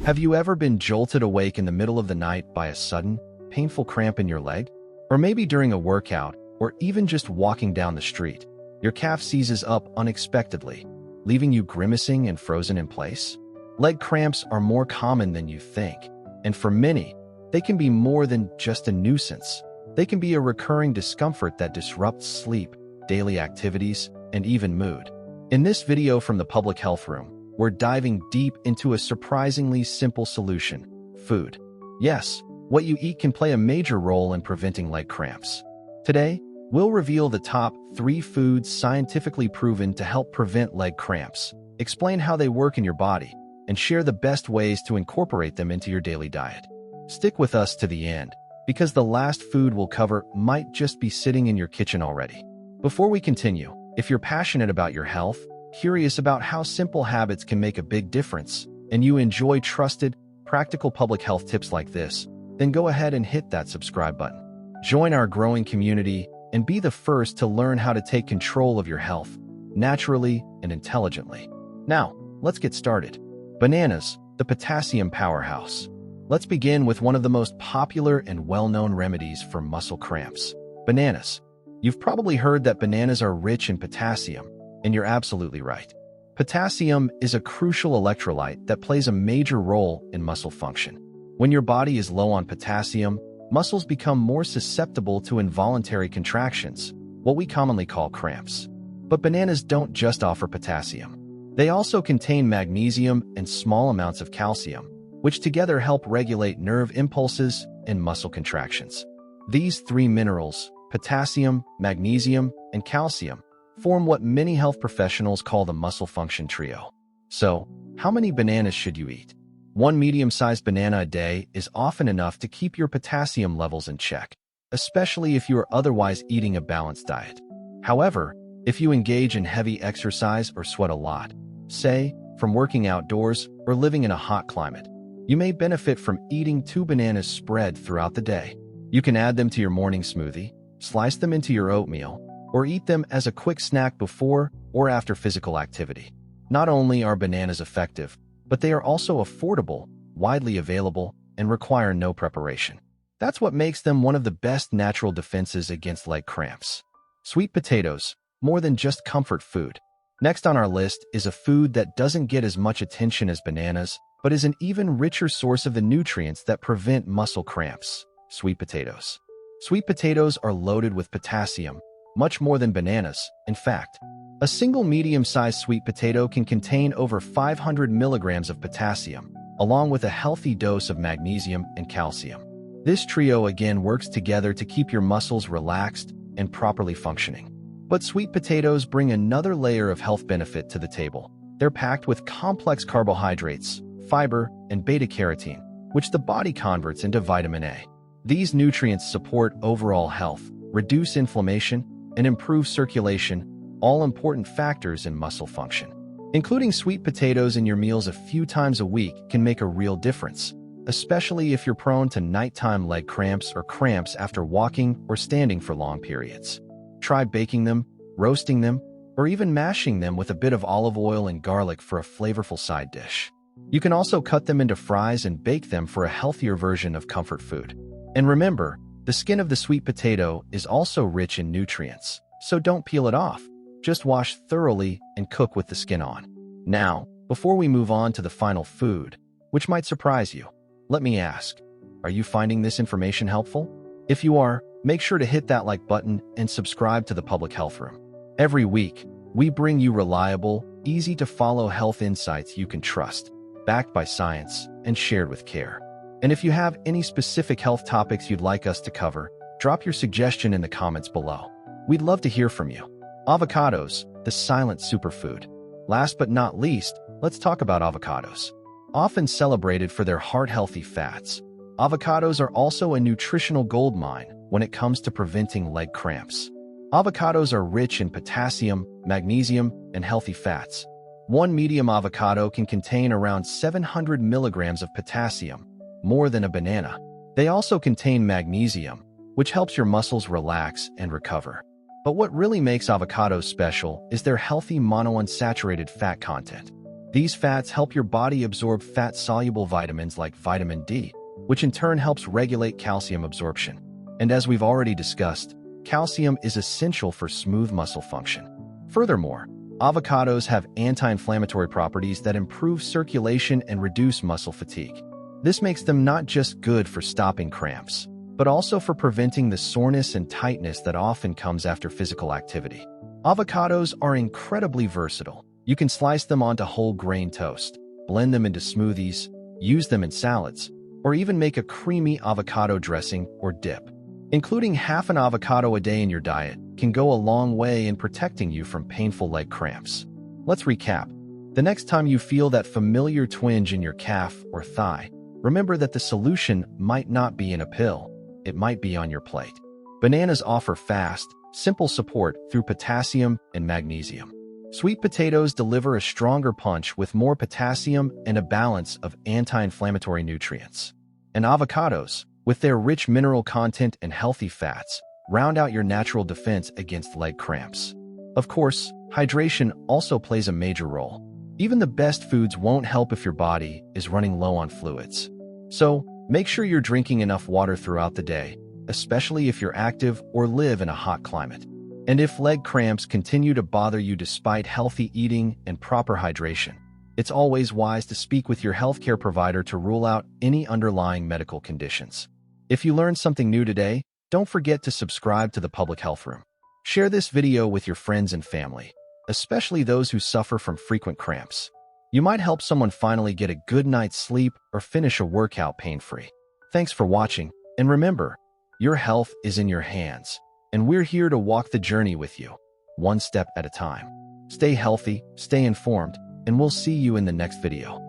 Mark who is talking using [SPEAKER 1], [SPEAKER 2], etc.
[SPEAKER 1] Have you ever been jolted awake in the middle of the night by a sudden, painful cramp in your leg? Or maybe during a workout, or even just walking down the street, your calf seizes up unexpectedly, leaving you grimacing and frozen in place? Leg cramps are more common than you think, and for many, they can be more than just a nuisance. They can be a recurring discomfort that disrupts sleep, daily activities, and even mood. In this video from the Public Health Room, we're diving deep into a surprisingly simple solution: food. Yes, what you eat can play a major role in preventing leg cramps. Today, we'll reveal the top 3 foods scientifically proven to help prevent leg cramps, explain how they work in your body, and share the best ways to incorporate them into your daily diet. Stick with us to the end, because the last food we'll cover might just be sitting in your kitchen already. Before we continue, if you're passionate about your health, curious about how simple habits can make a big difference, and you enjoy trusted, practical public health tips like this, then go ahead and hit that subscribe button. Join our growing community and be the first to learn how to take control of your health, naturally and intelligently. Now, let's get started. Bananas, the potassium powerhouse. Let's begin with one of the most popular and well-known remedies for muscle cramps: bananas. You've probably heard that bananas are rich in potassium, and you're absolutely right. Potassium is a crucial electrolyte that plays a major role in muscle function. When your body is low on potassium, muscles become more susceptible to involuntary contractions, what we commonly call cramps. But bananas don't just offer potassium. They also contain magnesium and small amounts of calcium, which together help regulate nerve impulses and muscle contractions. These 3 minerals, potassium, magnesium, and calcium, form what many health professionals call the muscle function trio. So, how many bananas should you eat? One medium-sized banana a day is often enough to keep your potassium levels in check, especially if you are otherwise eating a balanced diet. However, if you engage in heavy exercise or sweat a lot, say, from working outdoors or living in a hot climate, you may benefit from eating 2 bananas spread throughout the day. You can add them to your morning smoothie, slice them into your oatmeal, or eat them as a quick snack before or after physical activity. Not only are bananas effective, but they are also affordable, widely available, and require no preparation. That's what makes them one of the best natural defenses against leg cramps. Sweet potatoes, more than just comfort food. Next on our list is a food that doesn't get as much attention as bananas, but is an even richer source of the nutrients that prevent muscle cramps: sweet potatoes. Sweet potatoes are loaded with potassium, much more than bananas. In fact, a single medium-sized sweet potato can contain over 500 milligrams of potassium, along with a healthy dose of magnesium and calcium. This trio again works together to keep your muscles relaxed and properly functioning. But sweet potatoes bring another layer of health benefit to the table. They're packed with complex carbohydrates, fiber, and beta-carotene, which the body converts into vitamin A. These nutrients support overall health, reduce inflammation, and improve circulation, all important factors in muscle function. Including sweet potatoes in your meals a few times a week can make a real difference, especially if you're prone to nighttime leg cramps or cramps after walking or standing for long periods. Try baking them, roasting them, or even mashing them with a bit of olive oil and garlic for a flavorful side dish. You can also cut them into fries and bake them for a healthier version of comfort food. And remember, the skin of the sweet potato is also rich in nutrients, so don't peel it off. Just wash thoroughly and cook with the skin on. Now, before we move on to the final food, which might surprise you, let me ask, are you finding this information helpful? If you are, make sure to hit that like button and subscribe to the Public Health Room. Every week, we bring you reliable, easy-to-follow health insights you can trust, backed by science and shared with care. And if you have any specific health topics you'd like us to cover, drop your suggestion in the comments below. We'd love to hear from you. Avocados, the silent superfood. Last but not least, let's talk about avocados. Often celebrated for their heart-healthy fats, avocados are also a nutritional goldmine when it comes to preventing leg cramps. Avocados are rich in potassium, magnesium, and healthy fats. One medium avocado can contain around 700 milligrams of potassium, more than a banana. They also contain magnesium, which helps your muscles relax and recover. But what really makes avocados special is their healthy monounsaturated fat content. These fats help your body absorb fat-soluble vitamins like vitamin D, which in turn helps regulate calcium absorption. And as we've already discussed, calcium is essential for smooth muscle function. Furthermore, avocados have anti-inflammatory properties that improve circulation and reduce muscle fatigue. This makes them not just good for stopping cramps, but also for preventing the soreness and tightness that often comes after physical activity. Avocados are incredibly versatile. You can slice them onto whole grain toast, blend them into smoothies, use them in salads, or even make a creamy avocado dressing or dip. Including half an avocado a day in your diet can go a long way in protecting you from painful leg cramps. Let's recap. The next time you feel that familiar twinge in your calf or thigh, remember that the solution might not be in a pill, it might be on your plate. Bananas offer fast, simple support through potassium and magnesium. Sweet potatoes deliver a stronger punch with more potassium and a balance of anti-inflammatory nutrients. And avocados, with their rich mineral content and healthy fats, round out your natural defense against leg cramps. Of course, hydration also plays a major role. Even the best foods won't help if your body is running low on fluids. So, make sure you're drinking enough water throughout the day, especially if you're active or live in a hot climate. And if leg cramps continue to bother you despite healthy eating and proper hydration, it's always wise to speak with your healthcare provider to rule out any underlying medical conditions. If you learned something new today, don't forget to subscribe to the Public Health Room. Share this video with your friends and family, especially those who suffer from frequent cramps. You might help someone finally get a good night's sleep or finish a workout pain-free. Thanks for watching, and remember, your health is in your hands, and we're here to walk the journey with you, one step at a time. Stay healthy, stay informed, and we'll see you in the next video.